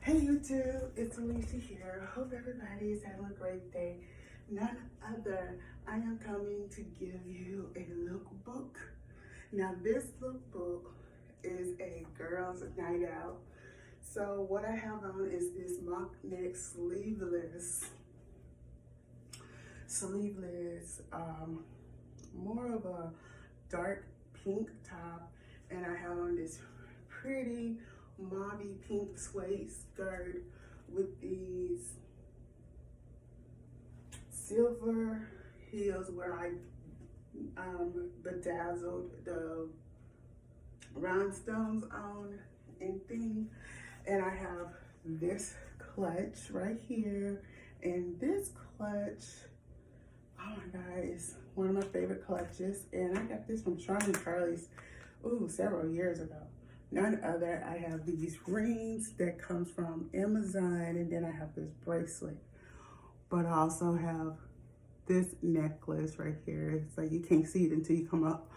Hey YouTube, it's Alicia here. Hope everybody is having a great day. None other, I am coming to give you a lookbook. Now this lookbook is a girls' night out. So what I have on is this mock neck sleeveless, more of a dark pink top, and I have on this pretty mauvey pink suede skirt with these silver heels where I bedazzled the rhinestones on and thing. And I have this clutch right here, and this clutch, oh my god, is one of my favorite clutches, and I got this from Charlie Charlie's several years ago. None other, I have these rings that comes from Amazon, and then I have this bracelet. But I also have this necklace right here. It's like you can't see it until you come up.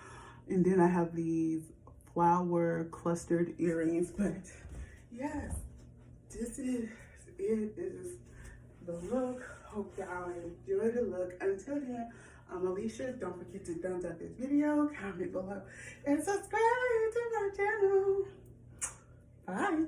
And then I have these flower clustered earrings. But yes, this is it. This is the look. Hope y'all enjoy the look. Until then, I'm Alicia. Don't forget to thumbs up this video, comment below, and subscribe to my channel. Bye.